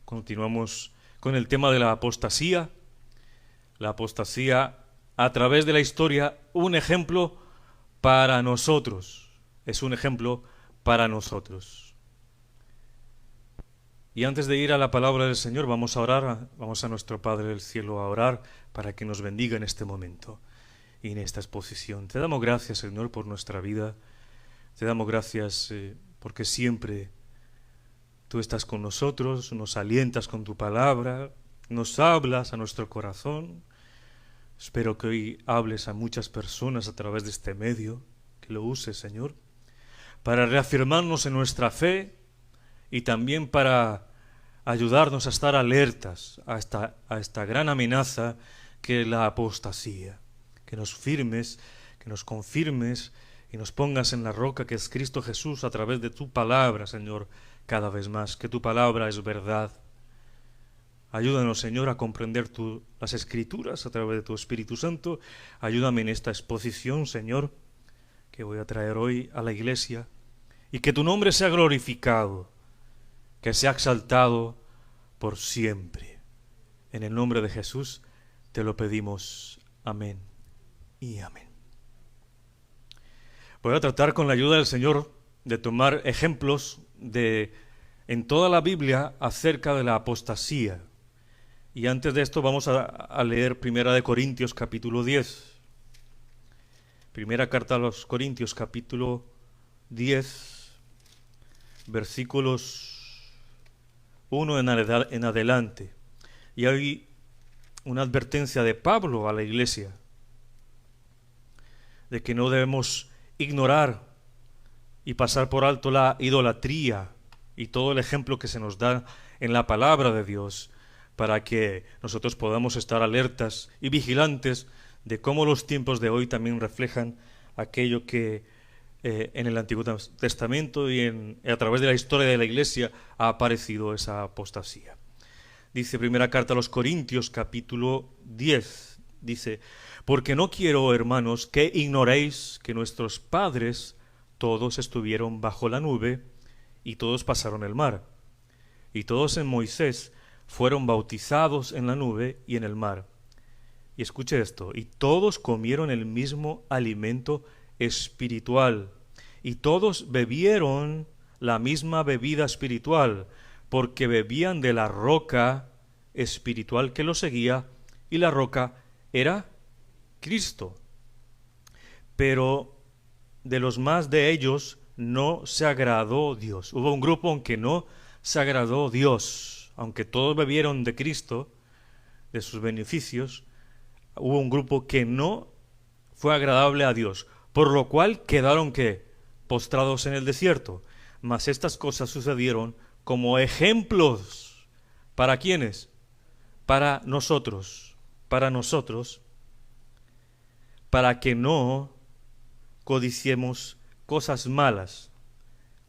Continuamos con el tema de la apostasía. La apostasía a través de la historia, un ejemplo para nosotros. Es un ejemplo para nosotros. Y antes de ir a la palabra del Señor, vamos a orar, vamos a nuestro Padre del Cielo a orar para que nos bendiga en este momento y en esta exposición. Te damos gracias, Señor, por nuestra vida. Te damos gracias porque siempre Tú estás con nosotros, nos alientas con tu palabra, nos hablas a nuestro corazón. Espero que hoy hables a muchas personas a través de este medio, que lo uses, Señor, para reafirmarnos en nuestra fe y también para ayudarnos a estar alertas a esta gran amenaza que es la apostasía. Que nos firmes, que nos confirmes y nos pongas en la roca que es Cristo Jesús a través de tu palabra, Señor, cada vez más, que tu palabra es verdad. Ayúdanos, Señor, a comprender las Escrituras a través de tu Espíritu Santo. Ayúdame en esta exposición, Señor, que voy a traer hoy a la iglesia, y que tu nombre sea glorificado, que sea exaltado por siempre. En el nombre de Jesús te lo pedimos. Amén y amén. Voy a tratar con la ayuda del Señor de tomar ejemplos en toda la Biblia acerca de la apostasía. Y antes de esto vamos a leer Primera de Corintios capítulo 10. Primera carta a los Corintios capítulo 10, versículos 1 en adelante. Y hay una advertencia de Pablo a la iglesia de que no debemos ignorar y pasar por alto la idolatría y todo el ejemplo que se nos da en la palabra de Dios, para que nosotros podamos estar alertas y vigilantes de cómo los tiempos de hoy también reflejan aquello que en el Antiguo Testamento y a través de la historia de la Iglesia ha aparecido esa apostasía. Dice primera carta a los Corintios capítulo 10, dice: porque no quiero, hermanos, que ignoréis que nuestros padres todos estuvieron bajo la nube y todos pasaron el mar, y todos en Moisés fueron bautizados en la nube y en el mar. Y escuche esto: y todos comieron el mismo alimento espiritual, y todos bebieron la misma bebida espiritual, porque bebían de la roca espiritual que los seguía, y la roca era Cristo. Pero de los más de ellos no se agradó Dios. Hubo un grupo en que no se agradó Dios. Aunque todos bebieron de Cristo, de sus beneficios, hubo un grupo que no fue agradable a Dios, por lo cual quedaron ¿qué? Postrados en el desierto. Mas estas cosas sucedieron como ejemplos. ¿Para quiénes? Para nosotros, para que no codiciemos cosas malas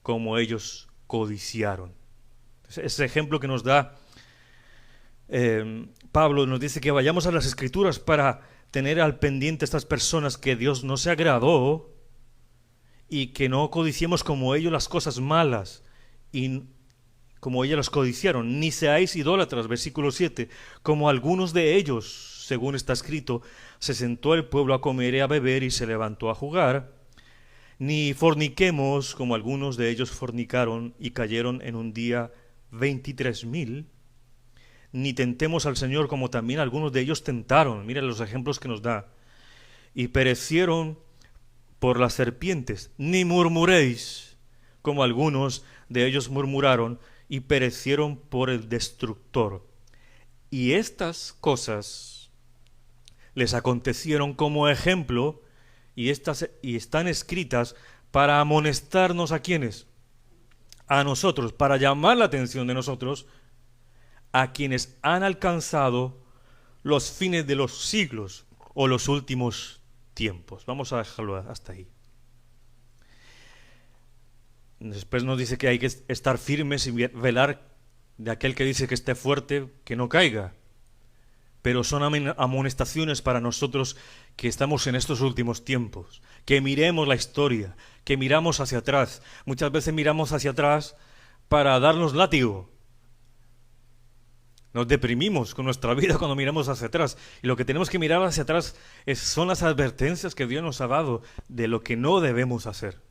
como ellos codiciaron. Ese ejemplo que nos da Pablo nos dice que vayamos a las Escrituras para tener al pendiente a estas personas que Dios no se agradó, y que no codiciemos como ellos las cosas malas y como ellos las codiciaron. Ni seáis idólatras, versículo 7, como algunos de ellos, según está escrito: se sentó el pueblo a comer y a beber y se levantó a jugar. Ni forniquemos, como algunos de ellos fornicaron y cayeron en un día 23,000. Ni tentemos al Señor, como también algunos de ellos tentaron. Miren los ejemplos que nos da. Y perecieron por las serpientes. Ni murmuréis, como algunos de ellos murmuraron y perecieron por el destructor. Y estas cosas les acontecieron como ejemplo, y están escritas para amonestarnos a quienes, a nosotros, para llamar la atención de nosotros, a quienes han alcanzado los fines de los siglos o los últimos tiempos. Vamos a dejarlo hasta ahí. Después nos dice que hay que estar firmes y velar de aquel que dice que esté fuerte, que no caiga. Pero son amonestaciones para nosotros que estamos en estos últimos tiempos, que miremos la historia, que miramos hacia atrás. Muchas veces miramos hacia atrás para darnos látigo, Nos deprimimos con nuestra vida cuando miramos hacia atrás. Y lo que tenemos que mirar hacia atrás son las advertencias que Dios nos ha dado de lo que no debemos hacer.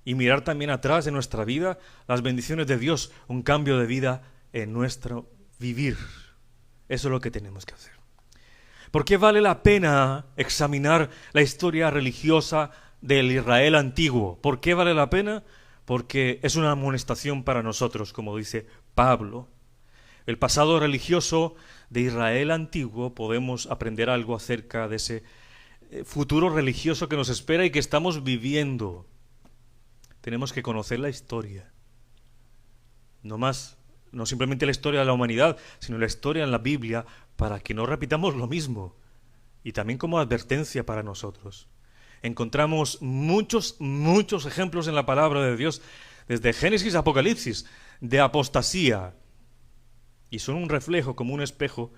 Y mirar también atrás en nuestra vida las bendiciones de Dios, un cambio de vida en nuestro vivir. Eso es lo que tenemos que hacer. ¿Por qué vale la pena examinar la historia religiosa del Israel antiguo? ¿Por qué vale la pena? Porque es una amonestación para nosotros, como dice Pablo. El pasado religioso de Israel antiguo, podemos aprender algo acerca de ese futuro religioso que nos espera y que estamos viviendo. Tenemos que conocer la historia. No simplemente la historia de la humanidad, sino la historia en la Biblia, para que no repitamos lo mismo. Y también como advertencia para nosotros. Encontramos muchos ejemplos en la palabra de Dios, desde Génesis a Apocalipsis, de apostasía. Y son un reflejo, como un espejo,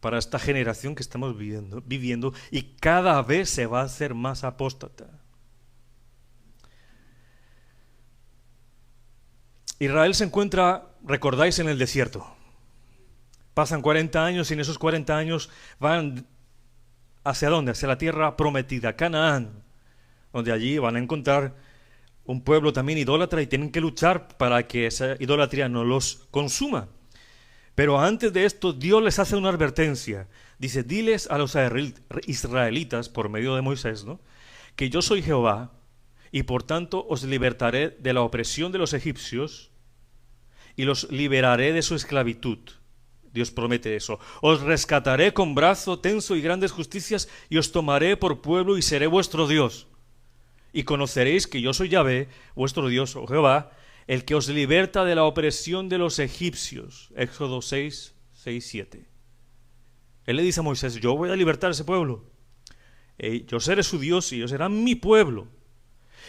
para esta generación que estamos viviendo, y cada vez se va a hacer más apóstata. Israel se encuentra, recordáis, en el desierto. Pasan 40 años y en esos 40 años van ¿hacia dónde? Hacia la tierra prometida, Canaán, donde allí van a encontrar un pueblo también idólatra y tienen que luchar para que esa idolatría no los consuma. Pero antes de esto, Dios les hace una advertencia. Dice, diles a los israelitas, por medio de Moisés, ¿no?, que yo soy Jehová, y por tanto os libertaré de la opresión de los egipcios, y los liberaré de su esclavitud. Dios promete eso. Os rescataré con brazo tenso y grandes justicias, y os tomaré por pueblo y seré vuestro Dios. Y conoceréis que yo soy Yahvé, vuestro Dios, o Jehová, el que os liberta de la opresión de los egipcios. Éxodo 6, 7. Él le dice a Moisés, yo voy a libertar a ese pueblo. Yo seré su Dios y ellos serán mi pueblo.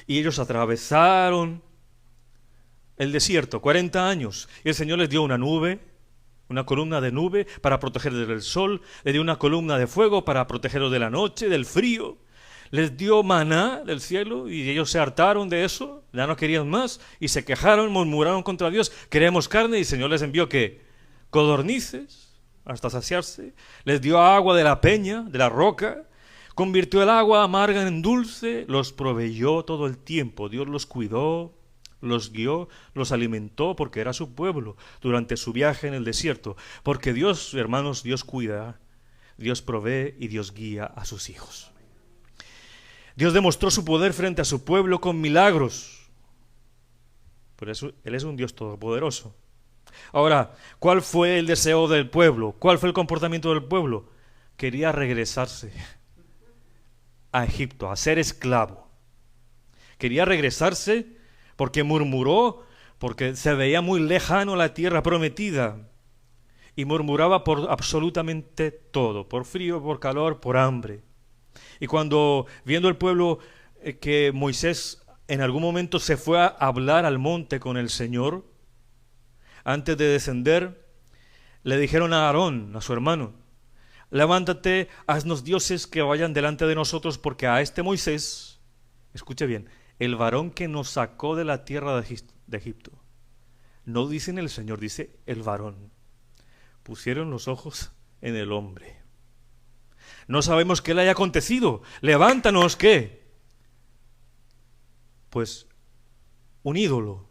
Y ellos atravesaron el desierto, 40 años. Y el Señor les dio una nube, una columna de nube para protegerlos del sol. Le dio una columna de fuego para protegerlos de la noche, del frío. Les dio maná del cielo y ellos se hartaron de eso, ya no querían más y se quejaron, murmuraron contra Dios. Queremos carne, y el Señor les envió ¿qué? Codornices hasta saciarse. Les dio agua de la peña, de la roca. Convirtió el agua amarga en dulce. Los proveyó todo el tiempo. Dios los cuidó, los guió, los alimentó, porque era su pueblo durante su viaje en el desierto. Porque Dios, hermanos, Dios cuida, Dios provee y Dios guía a sus hijos. Dios demostró su poder frente a su pueblo con milagros. Por eso Él es un Dios todopoderoso. Ahora, ¿cuál fue el deseo del pueblo? ¿Cuál fue el comportamiento del pueblo? Quería regresarse a Egipto, a ser esclavo. Quería regresarse porque murmuró, porque se veía muy lejano la tierra prometida. Y murmuraba por absolutamente todo, por frío, por calor, por hambre. Y cuando, viendo el pueblo que Moisés en algún momento se fue a hablar al monte con el Señor, antes de descender, le dijeron a Aarón, a su hermano, levántate, haznos dioses que vayan delante de nosotros, porque a este Moisés, escuche bien, el varón que nos sacó de la tierra de Egipto, no dice en el Señor, dice el varón, pusieron los ojos en el hombre. No sabemos qué le haya acontecido. Levántanos, ¿qué? Pues un ídolo.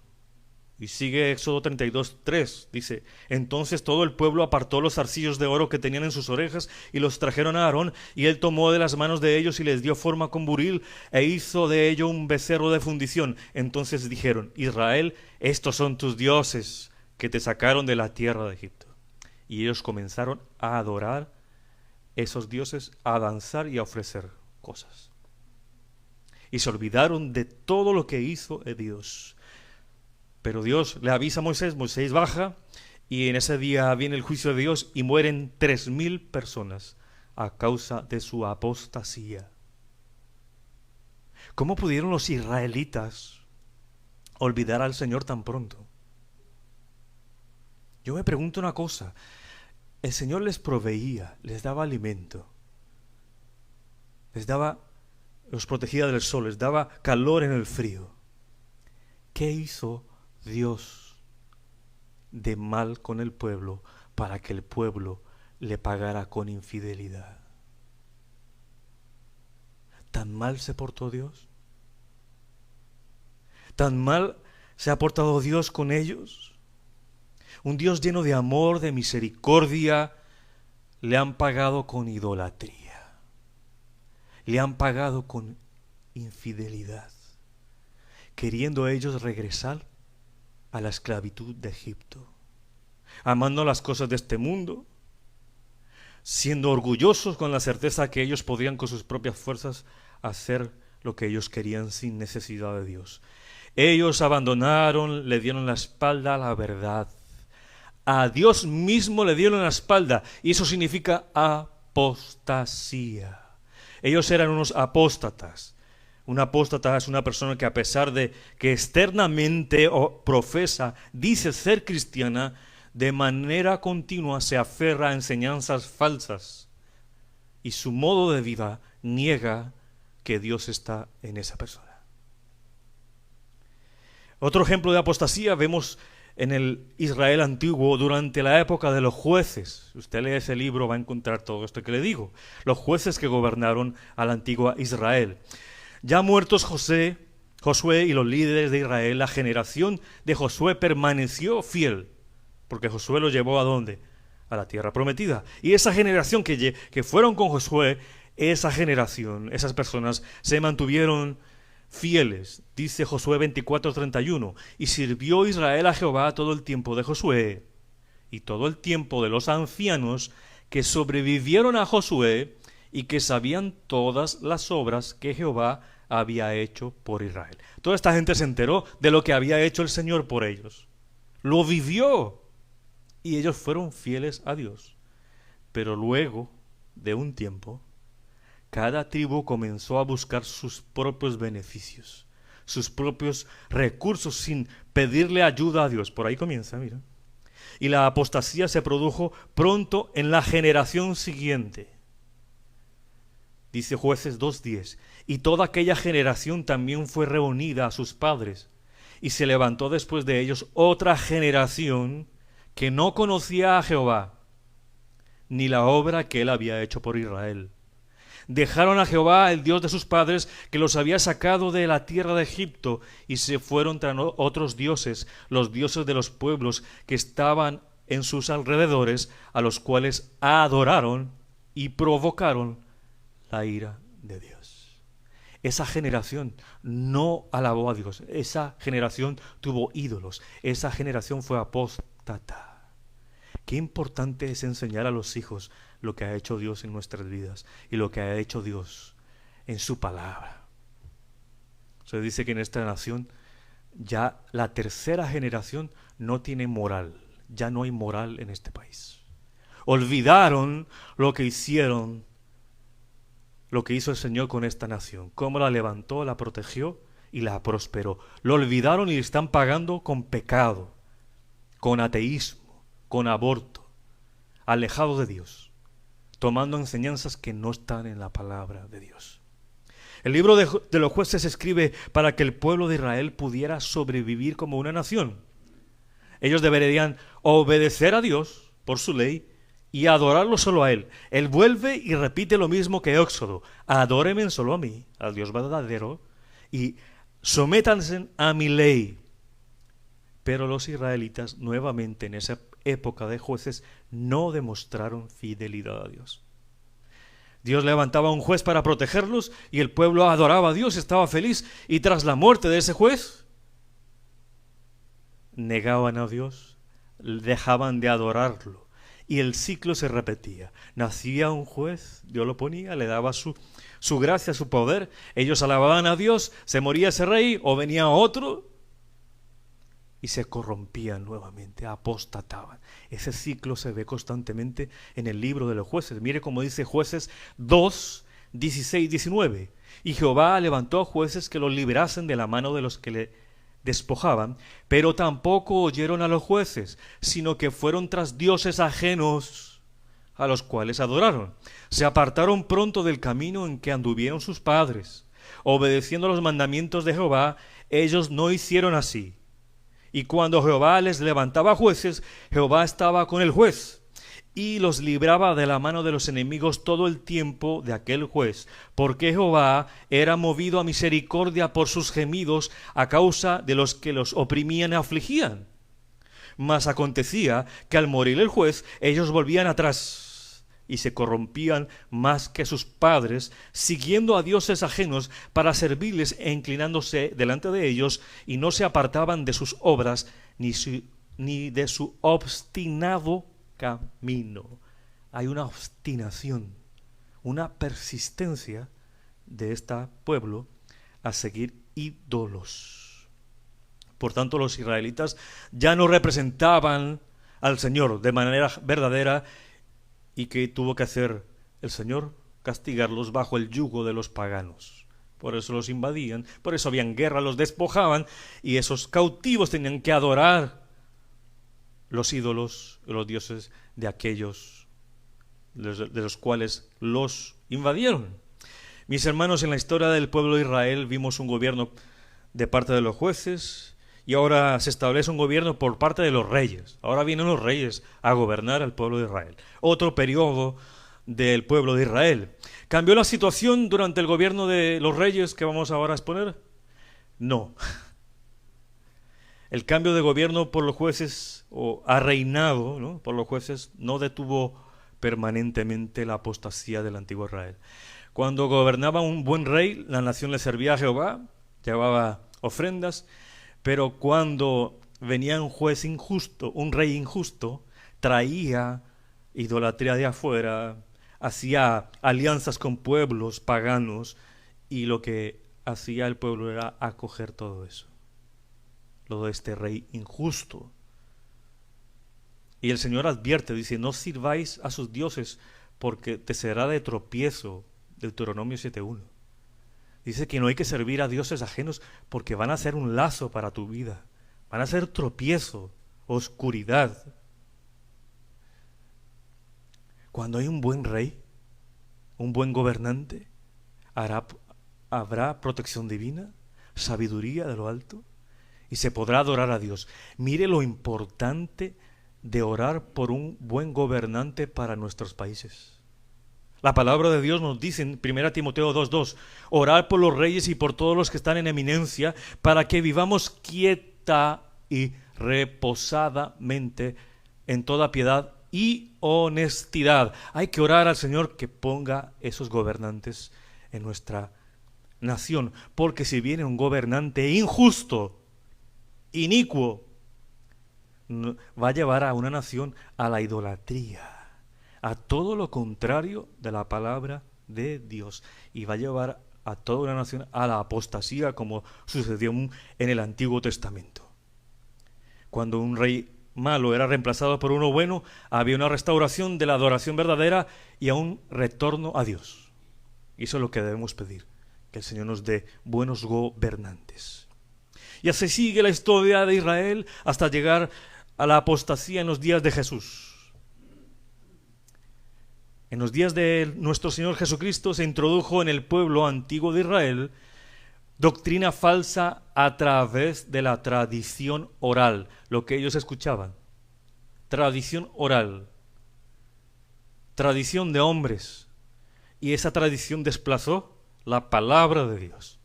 Y sigue Éxodo 32:3. Dice, entonces todo el pueblo apartó los zarcillos de oro que tenían en sus orejas y los trajeron a Aarón, y él tomó de las manos de ellos y les dio forma con buril e hizo de ello un becerro de fundición. Entonces dijeron, Israel, estos son tus dioses que te sacaron de la tierra de Egipto. Y ellos comenzaron a adorar esos dioses, a danzar y a ofrecer cosas. Y se olvidaron de todo lo que hizo Dios. Pero Dios le avisa a Moisés, Moisés baja, y en ese día viene el juicio de Dios y mueren 3,000 personas a causa de su apostasía. ¿Cómo pudieron los israelitas olvidar al Señor tan pronto? Yo me pregunto una cosa. El Señor les proveía, les daba alimento, los protegía del sol, les daba calor en el frío. ¿Qué hizo Dios de mal con el pueblo para que el pueblo le pagara con infidelidad. ¿Tan mal se portó Dios? ¿Tan mal se ha portado Dios con ellos? Un Dios lleno de amor, de misericordia, le han pagado con idolatría. Le han pagado con infidelidad, queriendo ellos regresar a la esclavitud de Egipto, amando las cosas de este mundo, siendo orgullosos con la certeza que ellos podrían con sus propias fuerzas hacer lo que ellos querían sin necesidad de Dios. Ellos abandonaron, le dieron la espalda a la verdad. A Dios mismo le dieron la espalda, y eso significa apostasía. Ellos eran unos apóstatas. Un apóstata es una persona que, a pesar de que externamente profesa, dice ser cristiana, de manera continua se aferra a enseñanzas falsas, y su modo de vida niega que Dios está en esa persona. Otro ejemplo de apostasía vemos en el Israel antiguo durante la época de los jueces. Si usted lee ese libro va a encontrar todo esto que le digo. Los jueces que gobernaron a la antigua Israel. Ya muertos Josué y los líderes de Israel, la generación de Josué permaneció fiel, porque Josué lo llevó ¿a dónde? A la tierra prometida. Y esa generación que fueron con Josué, esa generación, esas personas se mantuvieron fieles. Dice Josué 24:31, y sirvió Israel a Jehová todo el tiempo de Josué y todo el tiempo de los ancianos que sobrevivieron a Josué y que sabían todas las obras que Jehová había hecho por Israel. Toda esta gente se enteró de lo que había hecho el Señor por ellos. Lo vivió y ellos fueron fieles a Dios. Pero luego de un tiempo, cada tribu comenzó a buscar sus propios beneficios, sus propios recursos sin pedirle ayuda a Dios. Por ahí comienza, mira. Y la apostasía se produjo pronto en la generación siguiente. Dice Jueces 2:10, y toda aquella generación también fue reunida a sus padres, y se levantó después de ellos otra generación que no conocía a Jehová, ni la obra que él había hecho por Israel. Dejaron a Jehová, el Dios de sus padres, que los había sacado de la tierra de Egipto, y se fueron tras otros dioses, los dioses de los pueblos que estaban en sus alrededores, a los cuales adoraron y provocaron la ira de Dios. Esa generación no alabó a Dios, esa generación tuvo ídolos, esa generación fue apóstata. Qué importante es enseñar a los hijos lo que ha hecho Dios en nuestras vidas y lo que ha hecho Dios en su palabra. Se dice que en esta nación ya la tercera generación no tiene moral, ya no hay moral en este país. Olvidaron lo que hicieron, lo que hizo el Señor con esta nación, cómo la levantó, la protegió y la prosperó. Lo olvidaron y están pagando con pecado, con ateísmo, con aborto, alejados de Dios, tomando enseñanzas que no están en la palabra de Dios. El libro de los Jueces se escribe para que el pueblo de Israel pudiera sobrevivir como una nación. Ellos deberían obedecer a Dios por su ley y adorarlo solo a Él. Él vuelve y repite lo mismo que Éxodo: adórenme solo a mí, al Dios verdadero, y sométanse a mi ley. Pero los israelitas, nuevamente en esa época de jueces, no demostraron fidelidad a Dios. Dios levantaba un juez para protegerlos y el pueblo adoraba a Dios, estaba feliz, y tras la muerte de ese juez negaban a Dios, dejaban de adorarlo y el ciclo se repetía. Nacía un juez, Dios lo ponía, le daba su gracia, su poder, ellos alababan a Dios, se moría ese rey o venía otro y se corrompían nuevamente, apostataban. Ese ciclo se ve constantemente en el libro de los jueces. Mire cómo dice Jueces 2, 16, 19. Y Jehová levantó jueces que los liberasen de la mano de los que le despojaban, pero tampoco oyeron a los jueces, sino que fueron tras dioses ajenos, a los cuales adoraron. Se apartaron pronto del camino en que anduvieron sus padres. Obedeciendo los mandamientos de Jehová, ellos no hicieron así. Y cuando Jehová les levantaba jueces, Jehová estaba con el juez, y los libraba de la mano de los enemigos todo el tiempo de aquel juez, porque Jehová era movido a misericordia por sus gemidos a causa de los que los oprimían y afligían. Mas acontecía que al morir el juez, ellos volvían atrás y se corrompían más que sus padres, siguiendo a dioses ajenos para servirles e inclinándose delante de ellos, y no se apartaban de sus obras ni de su obstinado camino. Hay una obstinación, una persistencia de este pueblo a seguir ídolos. Por tanto, los israelitas ya no representaban al Señor de manera verdadera. ¿Y qué tuvo que hacer el Señor? Castigarlos bajo el yugo de los paganos. Por eso los invadían, por eso habían guerra, los despojaban, y esos cautivos tenían que adorar los ídolos, los dioses de aquellos de los cuales los invadieron. Mis hermanos, en la historia del pueblo de Israel vimos un gobierno de parte de los jueces, y ahora se establece un gobierno por parte de los reyes. Ahora vienen los reyes a gobernar al pueblo de Israel. Otro periodo del pueblo de Israel. ¿Cambió la situación durante el gobierno de los reyes que vamos ahora a exponer? No. El cambio de gobierno por los jueces, o a reinado, ¿no?, por los jueces, no detuvo permanentemente la apostasía del antiguo Israel. Cuando gobernaba un buen rey, la nación le servía a Jehová, llevaba ofrendas, pero cuando venía un juez injusto, un rey injusto, traía idolatría de afuera, hacía alianzas con pueblos paganos, y lo que hacía el pueblo era acoger todo eso, lo de este rey injusto. Y el Señor advierte, dice: no sirváis a sus dioses, porque te será de tropiezo. Deuteronomio 7:1. Dice que no hay que servir a dioses ajenos porque van a ser un lazo para tu vida, van a ser tropiezo, oscuridad. Cuando hay un buen rey, un buen gobernante, habrá protección divina, sabiduría de lo alto, y se podrá adorar a Dios. Mire lo importante de orar por un buen gobernante para nuestros países. La palabra de Dios nos dice en 1 Timoteo 2:2, orad por los reyes y por todos los que están en eminencia, para que vivamos quieta y reposadamente en toda piedad y honestidad. Hay que orar al Señor que ponga esos gobernantes en nuestra nación, porque si viene un gobernante injusto, inicuo, va a llevar a una nación a la idolatría, a todo lo contrario de la palabra de Dios, y va a llevar a toda una nación a la apostasía, como sucedió en el Antiguo Testamento. Cuando un rey malo era reemplazado por uno bueno, había una restauración de la adoración verdadera y a un retorno a Dios. Y eso es lo que debemos pedir, que el Señor nos dé buenos gobernantes. Y así sigue la historia de Israel hasta llegar a la apostasía en los días de Jesús. En los días de nuestro Señor Jesucristo se introdujo en el pueblo antiguo de Israel doctrina falsa a través de la tradición oral, lo que ellos escuchaban. Tradición oral, tradición de hombres, y esa tradición desplazó la palabra de Dios.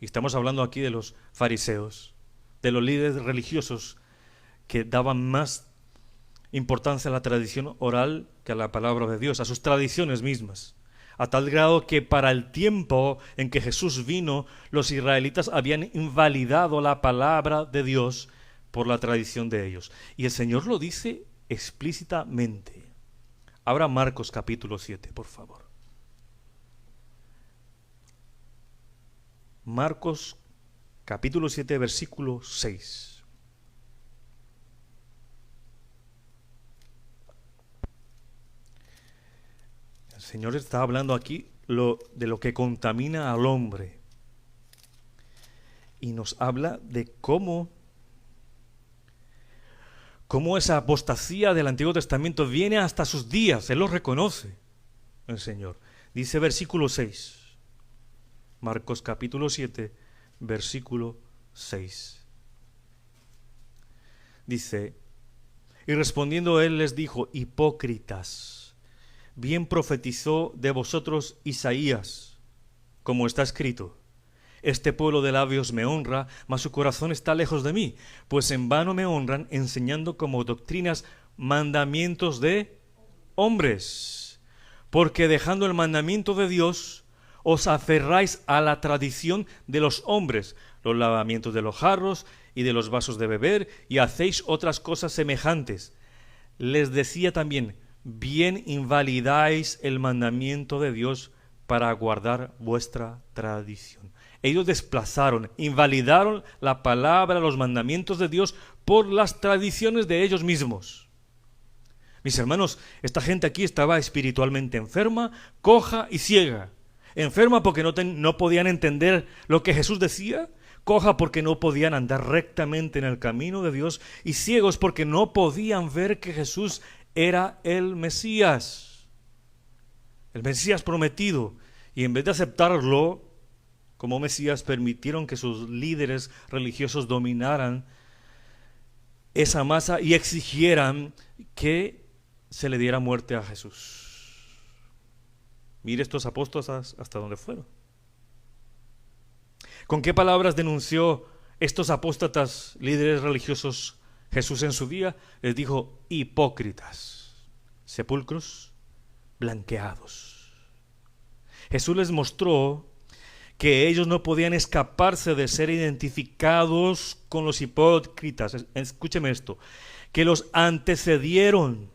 Y estamos hablando aquí de los fariseos, de los líderes religiosos que daban más importancia a la tradición oral que a la palabra de Dios, a sus tradiciones mismas, a tal grado que para el tiempo en que Jesús vino, los israelitas habían invalidado la palabra de Dios por la tradición de ellos. Y el Señor lo dice explícitamente. Abra Marcos capítulo 7, por favor. Marcos capítulo 7, versículo 6. El Señor está hablando aquí de lo que contamina al hombre. Y nos habla de cómo esa apostasía del Antiguo Testamento viene hasta sus días. Él lo reconoce, el Señor. Dice versículo 6. Marcos capítulo 7, versículo 6. Dice: Y respondiendo él les dijo: hipócritas, bien profetizó de vosotros Isaías, como está escrito: este pueblo de labios me honra, mas su corazón está lejos de mí, pues en vano me honran, enseñando como doctrinas mandamientos de hombres. Porque dejando el mandamiento de Dios, os aferráis a la tradición de los hombres, los lavamientos de los jarros y de los vasos de beber, y hacéis otras cosas semejantes. Les decía también: bien invalidáis el mandamiento de Dios para guardar vuestra tradición. Ellos desplazaron, invalidaron la palabra, los mandamientos de Dios por las tradiciones de ellos mismos. Mis hermanos, esta gente aquí estaba espiritualmente enferma, coja y ciega. Enferma porque no podían entender lo que Jesús decía, coja porque no podían andar rectamente en el camino de Dios, y ciegos porque no podían ver que Jesús era el Mesías prometido. Y en vez de aceptarlo como Mesías, permitieron que sus líderes religiosos dominaran esa masa y exigieran que se le diera muerte a Jesús. Mire estos apóstoles hasta dónde fueron. ¿Con qué palabras denunció estos apóstatas líderes religiosos Jesús en su día? Les dijo: hipócritas, sepulcros blanqueados. Jesús les mostró que ellos no podían escaparse de ser identificados con los hipócritas. Escúcheme esto, que los antecedieron.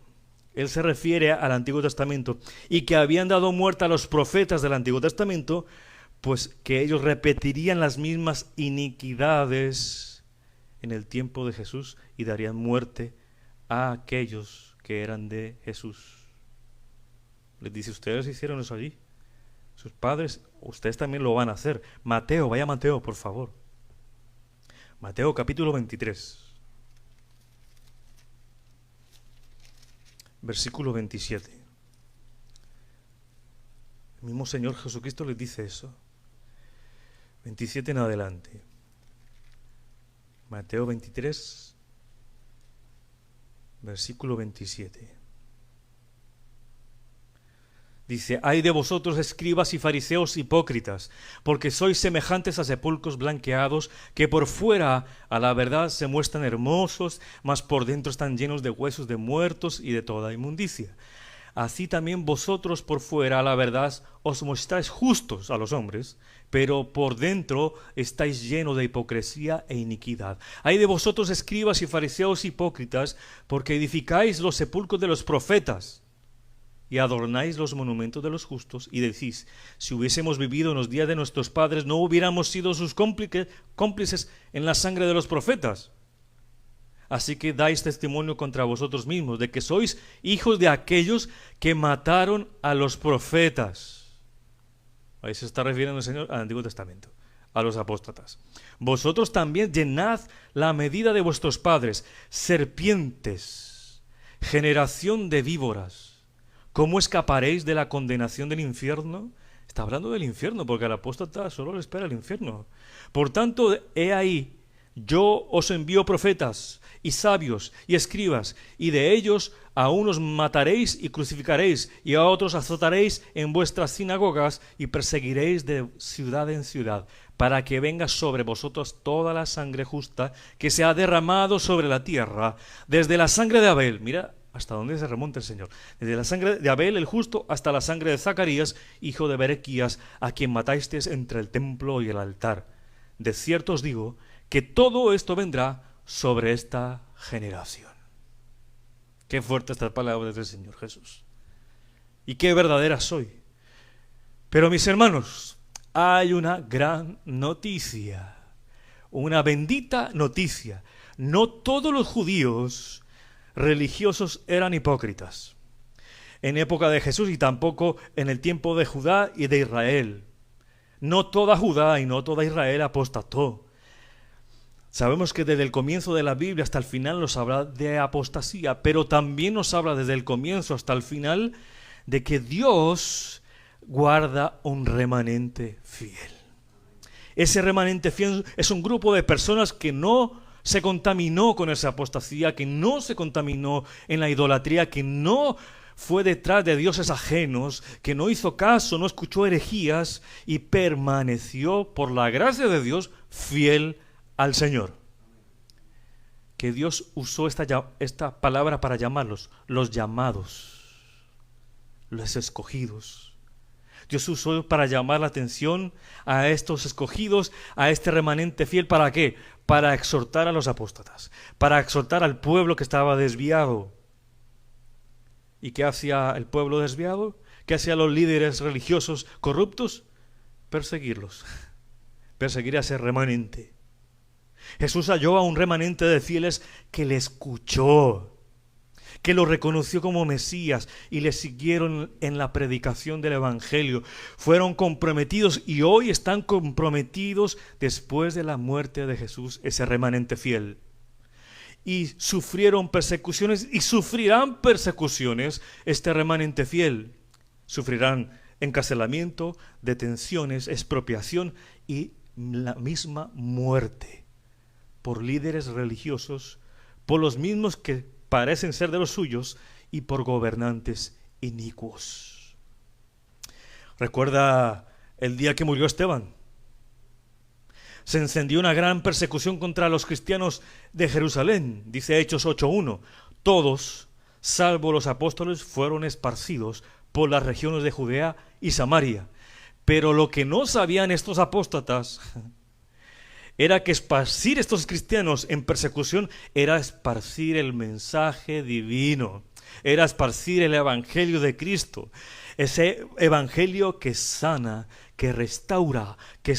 Él se refiere al Antiguo Testamento, y que habían dado muerte a los profetas del Antiguo Testamento, pues que ellos repetirían las mismas iniquidades en el tiempo de Jesús y darían muerte a aquellos que eran de Jesús. Les dice: ustedes hicieron eso allí, sus padres, ustedes también lo van a hacer. Mateo, vaya Mateo, por favor. Mateo capítulo 23. Versículo 27. El mismo Señor Jesucristo les dice eso. 27 en adelante. Mateo 23, versículo 27. Dice: ay de vosotros, escribas y fariseos hipócritas, porque sois semejantes a sepulcros blanqueados, que por fuera a la verdad se muestran hermosos, mas por dentro están llenos de huesos de muertos y de toda inmundicia. Así también vosotros por fuera a la verdad os mostráis justos a los hombres, pero por dentro estáis llenos de hipocresía e iniquidad. Ay de vosotros, escribas y fariseos hipócritas, porque edificáis los sepulcros de los profetas y adornáis los monumentos de los justos, y decís: si hubiésemos vivido en los días de nuestros padres, no hubiéramos sido sus cómplices en la sangre de los profetas. Así que dais testimonio contra vosotros mismos de que sois hijos de aquellos que mataron a los profetas. Ahí se está refiriendo el Señor al Antiguo Testamento, a los apóstatas. Vosotros también llenad la medida de vuestros padres, serpientes, generación de víboras. ¿Cómo escaparéis de la condenación del infierno? Está hablando del infierno, porque al apóstata solo le espera el infierno. Por tanto, he ahí, yo os envío profetas y sabios y escribas, y de ellos a unos mataréis y crucificaréis, y a otros azotaréis en vuestras sinagogas, y perseguiréis de ciudad en ciudad, para que venga sobre vosotros toda la sangre justa que se ha derramado sobre la tierra, desde la sangre de Abel. Mira hasta dónde se remonta el Señor. Desde la sangre de Abel el justo hasta la sangre de Zacarías, hijo de Berequías, a quien matasteis entre el templo y el altar. De cierto os digo que todo esto vendrá sobre esta generación. Qué fuerte estas palabras del Señor Jesús. Y qué verdaderas soy. Pero mis hermanos, hay una gran noticia. Una bendita noticia. No todos los judíos religiosos eran hipócritas en época de Jesús, y tampoco en el tiempo de Judá y de Israel. No toda Judá y no toda Israel apostató. Sabemos que desde el comienzo de la Biblia hasta el final nos habla de apostasía, pero también nos habla desde el comienzo hasta el final de que Dios guarda un remanente fiel. Ese remanente fiel es un grupo de personas que no se contaminó con esa apostasía, que no se contaminó en la idolatría, que no fue detrás de dioses ajenos, que no hizo caso, no escuchó herejías y permaneció por la gracia de Dios fiel al Señor. Que Dios usó esta palabra para llamarlos, los llamados, los escogidos. Dios usó para llamar la atención a estos escogidos, a este remanente fiel. ¿Para qué? Para exhortar a los apóstatas, para exhortar al pueblo que estaba desviado. ¿Y qué hacía el pueblo desviado? ¿Qué hacían los líderes religiosos corruptos? Perseguirlos, perseguir a ese remanente. Jesús halló a un remanente de fieles que le escuchó, que lo reconoció como Mesías y le siguieron en la predicación del Evangelio. Fueron comprometidos y hoy están comprometidos después de la muerte de Jesús, ese remanente fiel. Y sufrieron persecuciones y sufrirán persecuciones este remanente fiel. Sufrirán encarcelamiento, detenciones, expropiación y la misma muerte por líderes religiosos, por los mismos que parecen ser de los suyos y por gobernantes inicuos. ¿Recuerda el día que murió Esteban? Se encendió una gran persecución contra los cristianos de Jerusalén. Dice Hechos 8:1. Todos, salvo los apóstoles, fueron esparcidos por las regiones de Judea y Samaria. Pero lo que no sabían estos apóstatas era que esparcir estos cristianos en persecución era esparcir el mensaje divino, era esparcir el evangelio de Cristo, ese evangelio que sana, que restaura, que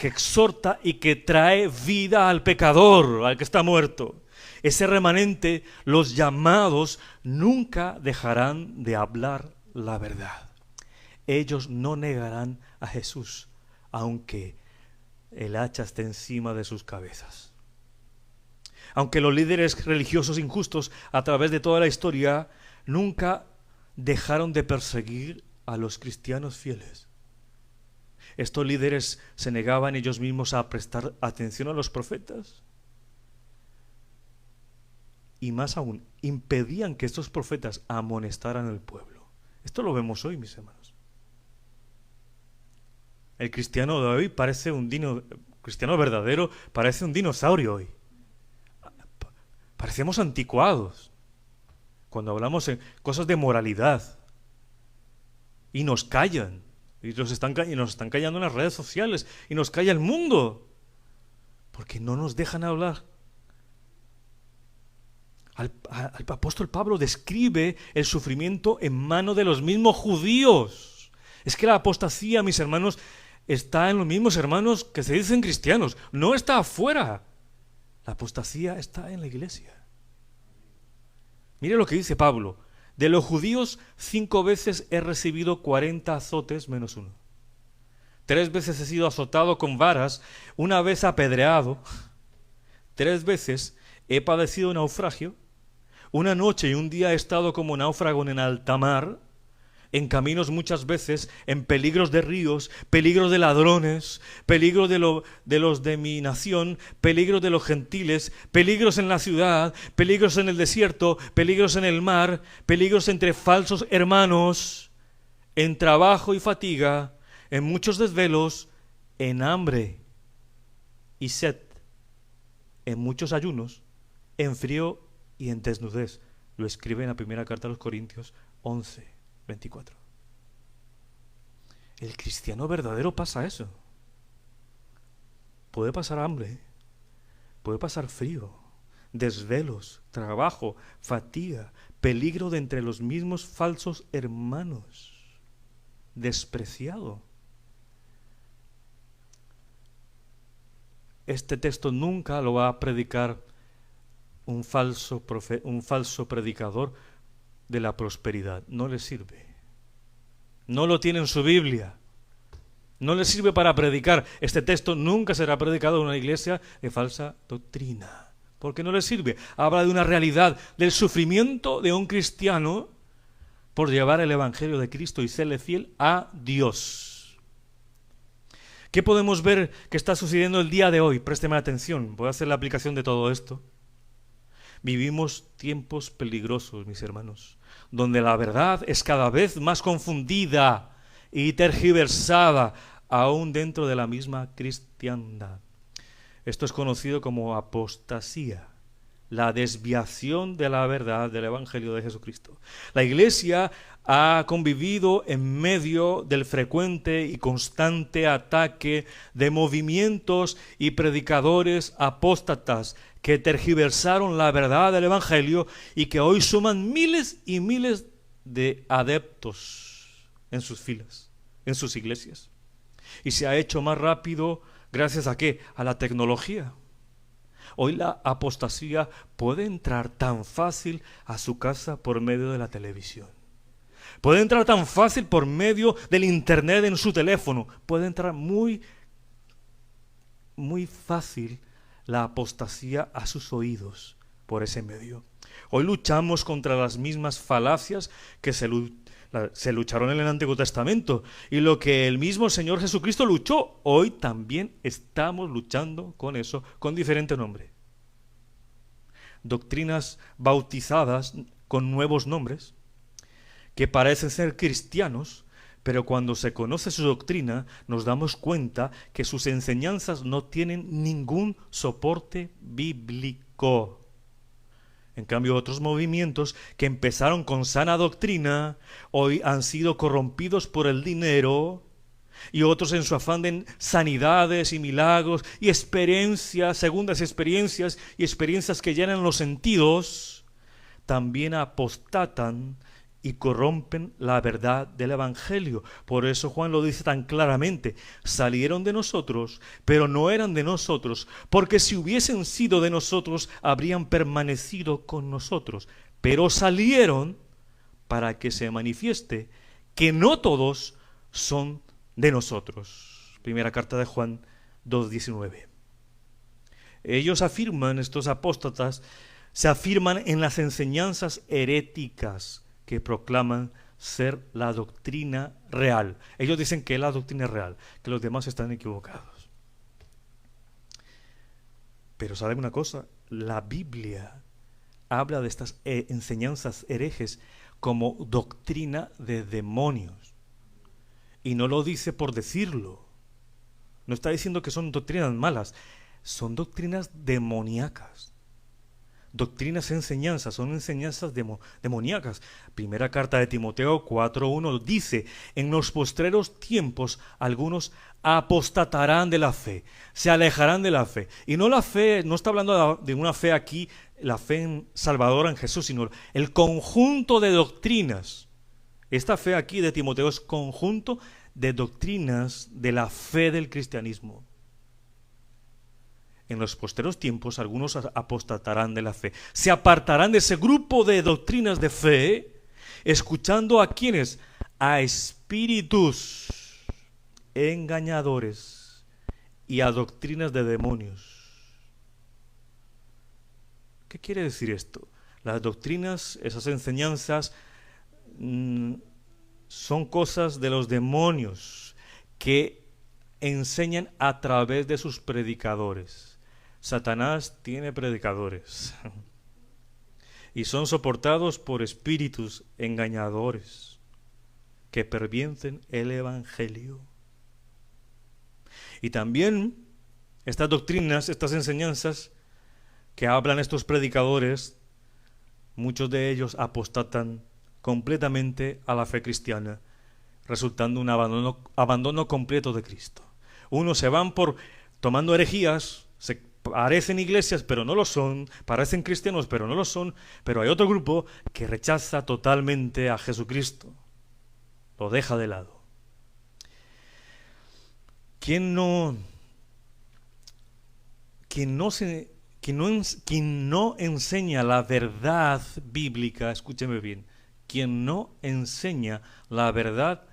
exhorta y que trae vida al pecador, al que está muerto. Ese remanente, los llamados, nunca dejarán de hablar la verdad. Ellos no negarán a Jesús, aunque el hacha esté encima de sus cabezas. Aunque los líderes religiosos injustos a través de toda la historia nunca dejaron de perseguir a los cristianos fieles. Estos líderes se negaban ellos mismos a prestar atención a los profetas. Y más aún, impedían que estos profetas amonestaran al pueblo. Esto lo vemos hoy, mis hermanos. El cristiano de hoy parece cristiano verdadero parece un dinosaurio hoy. Parecemos anticuados cuando hablamos en cosas de moralidad. Y nos callan. Y nos están callando en las redes sociales. Y nos calla el mundo. Porque no nos dejan hablar. Al apóstol Pablo describe el sufrimiento en mano de los mismos judíos. Es que la apostasía, mis hermanos, está en los mismos hermanos que se dicen cristianos. No está afuera. La apostasía está en la iglesia. Mire lo que dice Pablo. De los judíos 5 veces he recibido 40 azotes menos uno. 3 veces he sido azotado con varas, 1 vez apedreado. 3 veces he padecido naufragio. 1 noche y 1 día he estado como náufrago en alta mar. En caminos muchas veces, en peligros de ríos, peligros de ladrones, peligros de los de mi nación, peligros de los gentiles, peligros en la ciudad, peligros en el desierto, peligros en el mar, peligros entre falsos hermanos, en trabajo y fatiga, en muchos desvelos, en hambre y sed, en muchos ayunos, en frío y en desnudez. Lo escribe en la primera carta a los Corintios 11:24. El cristiano verdadero pasa eso. Puede pasar hambre, puede pasar frío, desvelos, trabajo, fatiga, peligro de entre los mismos falsos hermanos, despreciado. Este texto nunca lo va a predicar un falso predicador de la prosperidad. No le sirve. No lo tiene en su Biblia. No le sirve para predicar. Este texto nunca será predicado en una iglesia de falsa doctrina. Porque no le sirve. Habla de una realidad, del sufrimiento de un cristiano por llevar el evangelio de Cristo y serle fiel a Dios. ¿Qué podemos ver que está sucediendo el día de hoy? Présteme atención, voy a hacer la aplicación de todo esto. Vivimos tiempos peligrosos, mis hermanos, donde la verdad es cada vez más confundida y tergiversada, aún dentro de la misma cristiandad. Esto es conocido como apostasía, la desviación de la verdad del Evangelio de Jesucristo. La Iglesia ha convivido en medio del frecuente y constante ataque de movimientos y predicadores apóstatas que tergiversaron la verdad del Evangelio y que hoy suman miles y miles de adeptos en sus filas, en sus iglesias. Y se ha hecho más rápido gracias a ¿qué? A la tecnología. Hoy la apostasía puede entrar tan fácil a su casa por medio de la televisión. Puede entrar tan fácil por medio del internet en su teléfono. Puede entrar muy fácil la apostasía a sus oídos por ese medio. Hoy luchamos contra las mismas falacias que se lucharon en el Antiguo Testamento, y lo que el mismo Señor Jesucristo luchó, hoy también estamos luchando con eso, con diferente nombre. Doctrinas bautizadas con nuevos nombres, que parecen ser cristianos, pero cuando se conoce su doctrina, nos damos cuenta que sus enseñanzas no tienen ningún soporte bíblico. En cambio, otros movimientos que empezaron con sana doctrina, hoy han sido corrompidos por el dinero, y otros en su afán de sanidades y milagros y experiencias, segundas experiencias y experiencias que llenan los sentidos, también apostatan y corrompen la verdad del Evangelio. Por eso Juan lo dice tan claramente: salieron de nosotros, pero no eran de nosotros, porque si hubiesen sido de nosotros, habrían permanecido con nosotros. Pero salieron para que se manifieste que no todos son de nosotros. Primera carta de Juan 2:19. Ellos afirman, estos apóstatas, se afirman en las enseñanzas heréticas que proclaman ser la doctrina real. Ellos dicen que es la doctrina real, que los demás están equivocados. Pero ¿saben una cosa? La Biblia habla de estas enseñanzas herejes como doctrina de demonios. Y no lo dice por decirlo. No está diciendo que son doctrinas malas, son doctrinas demoníacas. Doctrinas, enseñanzas, son enseñanzas demoníacas. Primera carta de Timoteo 4:1 dice: en los postreros tiempos algunos apostatarán de la fe, se alejarán de la fe. Y no la fe, no está hablando de una fe aquí, la fe en salvadora en Jesús, sino el conjunto de doctrinas. Esta fe aquí de Timoteo es conjunto de doctrinas de la fe del cristianismo. En los posteros tiempos algunos apostatarán de la fe, se apartarán de ese grupo de doctrinas de fe, escuchando a quienes, a espíritus engañadores y a doctrinas de demonios. ¿Qué quiere decir esto? Las doctrinas, esas enseñanzas, son cosas de los demonios que enseñan a través de sus predicadores. Satanás tiene predicadores y son soportados por espíritus engañadores que pervierten el Evangelio. Y también estas doctrinas, estas enseñanzas que hablan estos predicadores, muchos de ellos apostatan completamente a la fe cristiana, resultando un abandono completo de Cristo. Unos se van por tomando herejías, se parecen iglesias pero no lo son, parecen cristianos pero no lo son, pero hay otro grupo que rechaza totalmente a Jesucristo, lo deja de lado. Quien no enseña la verdad bíblica, escúcheme bien, quien no enseña la verdad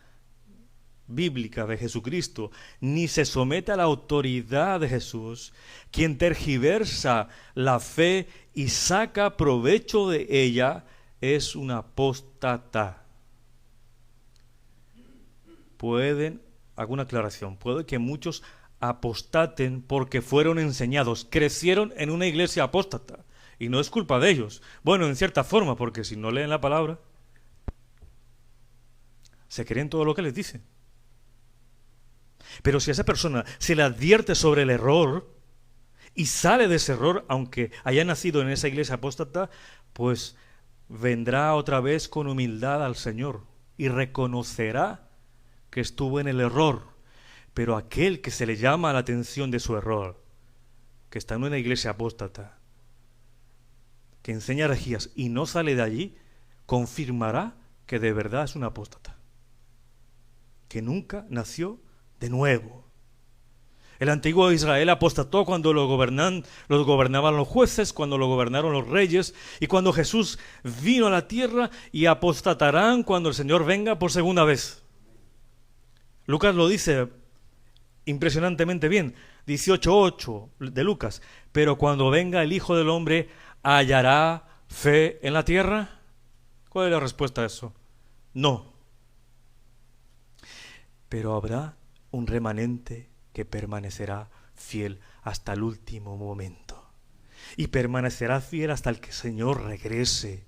bíblica de Jesucristo, ni se somete a la autoridad de Jesús, quien tergiversa la fe y saca provecho de ella, es un apóstata. Pueden hago una aclaración, puede que muchos apostaten porque fueron enseñados, crecieron en una iglesia apóstata, y no es culpa de ellos. Bueno, en cierta forma, porque si no leen la palabra, se creen todo lo que les dicen. Pero si a esa persona se le advierte sobre el error y sale de ese error, aunque haya nacido en esa iglesia apóstata, pues vendrá otra vez con humildad al Señor y reconocerá que estuvo en el error. Pero aquel que se le llama la atención de su error, que está en una iglesia apóstata, que enseña herejías y no sale de allí, confirmará que de verdad es un apóstata, que nunca nació de nuevo. El antiguo Israel apostató cuando los gobernaban los jueces, cuando lo gobernaron los reyes, y cuando Jesús vino a la tierra, y apostatarán cuando el Señor venga por segunda vez. Lucas lo dice impresionantemente bien, 18:8 de Lucas. Pero cuando venga el Hijo del Hombre, ¿hallará fe en la tierra? ¿Cuál es la respuesta a eso? No. Pero habrá un remanente que permanecerá fiel hasta el último momento. Y permanecerá fiel hasta el que el Señor regrese.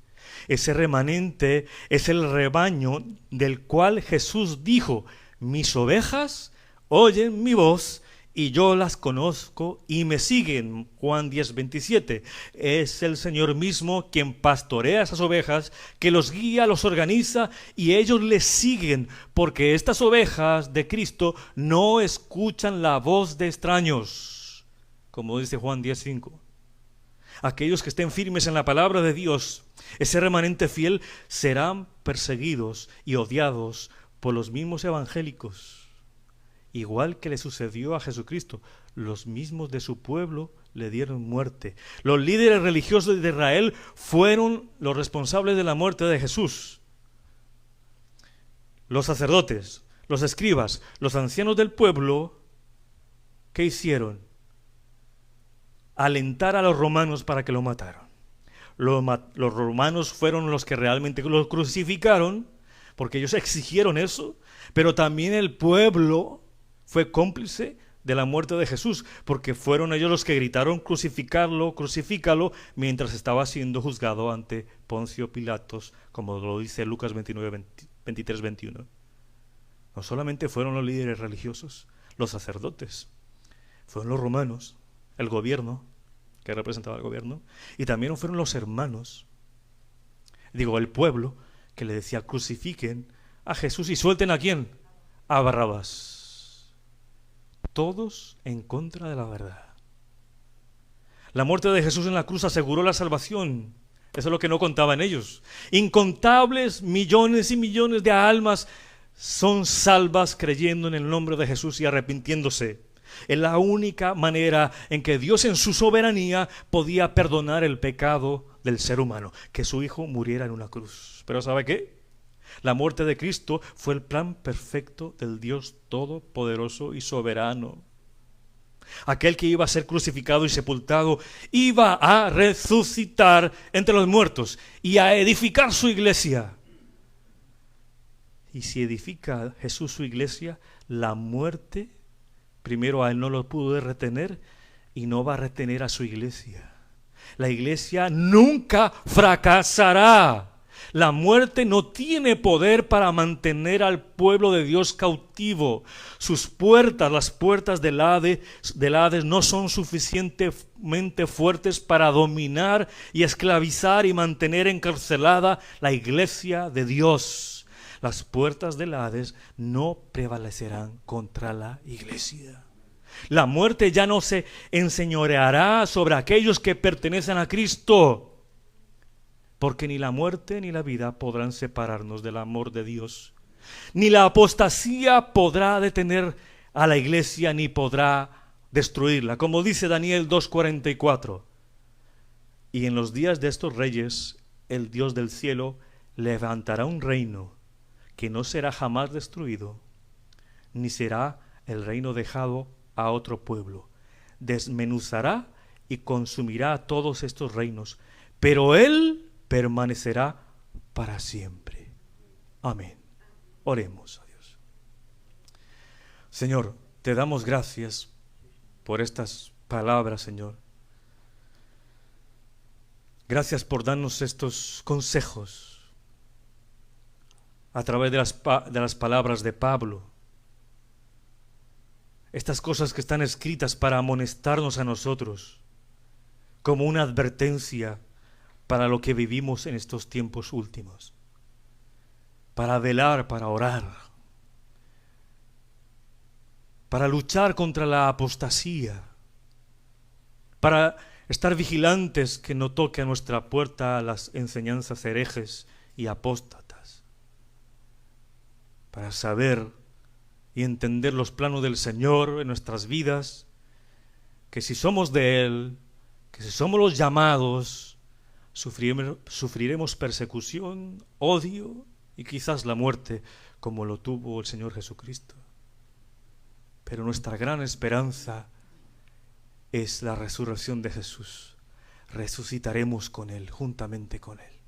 Ese remanente es el rebaño del cual Jesús dijo: mis ovejas oyen mi voz y yo las conozco y me siguen. Juan 10:27. Es el Señor mismo quien pastorea esas ovejas, que los guía, los organiza, y ellos le siguen, porque estas ovejas de Cristo no escuchan la voz de extraños, como dice Juan 10:5. Aquellos que estén firmes en la palabra de Dios, ese remanente fiel, serán perseguidos y odiados por los mismos evangélicos. Igual que le sucedió a Jesucristo, los mismos de su pueblo le dieron muerte. Los líderes religiosos de Israel fueron los responsables de la muerte de Jesús. Los sacerdotes, los escribas, los ancianos del pueblo, ¿qué hicieron? Alentar a los romanos para que lo mataran. Los romanos fueron los que realmente lo crucificaron, porque ellos exigieron eso, pero también el pueblo fue cómplice de la muerte de Jesús, porque fueron ellos los que gritaron: crucificarlo, crucifícalo, mientras estaba siendo juzgado ante Poncio Pilatos, como lo dice Lucas 23:21. No solamente fueron los líderes religiosos, los sacerdotes, fueron los romanos, el gobierno, que representaba el gobierno, y también fueron los hermanos, el pueblo, que le decía: crucifiquen a Jesús y suelten ¿a quién? A Barrabás. Todos en contra de la verdad. La muerte de Jesús en la cruz aseguró la salvación. Eso es lo que no contaban ellos. Incontables millones y millones de almas son salvas creyendo en el nombre de Jesús y arrepintiéndose. Es la única manera en que Dios en su soberanía podía perdonar el pecado del ser humano, que su Hijo muriera en una cruz. Pero ¿sabe qué? La muerte de Cristo fue el plan perfecto del Dios todopoderoso y soberano. Aquel que iba a ser crucificado y sepultado iba a resucitar entre los muertos y a edificar su iglesia. Y si edifica Jesús su iglesia, la muerte, primero a él no lo pudo retener y no va a retener a su iglesia. La iglesia nunca fracasará. La muerte no tiene poder para mantener al pueblo de Dios cautivo. Sus puertas, las puertas del Hades, no son suficientemente fuertes para dominar y esclavizar y mantener encarcelada la iglesia de Dios. Las puertas del Hades no prevalecerán contra la iglesia. La muerte ya no se enseñoreará sobre aquellos que pertenecen a Cristo, porque ni la muerte ni la vida podrán separarnos del amor de Dios. Ni la apostasía podrá detener a la iglesia, ni podrá destruirla. Como dice Daniel 2:44. Y en los días de estos reyes, el Dios del cielo levantará un reino que no será jamás destruido, ni será el reino dejado a otro pueblo. Desmenuzará y consumirá a todos estos reinos, pero Él permanecerá para siempre. Amén. Oremos a Dios. Señor, te damos gracias por estas palabras, Señor. Gracias por darnos estos consejos a través de las palabras de Pablo. Estas cosas que están escritas para amonestarnos a nosotros, como una advertencia para lo que vivimos en estos tiempos últimos, para velar, para orar, para luchar contra la apostasía, para estar vigilantes que no toque a nuestra puerta las enseñanzas herejes y apóstatas, para saber y entender los planos del Señor en nuestras vidas, que si somos de Él, que si somos los llamados, sufriremos persecución, odio y quizás la muerte, como lo tuvo el Señor Jesucristo. Pero nuestra gran esperanza es la resurrección de Jesús. Resucitaremos con Él, juntamente con Él.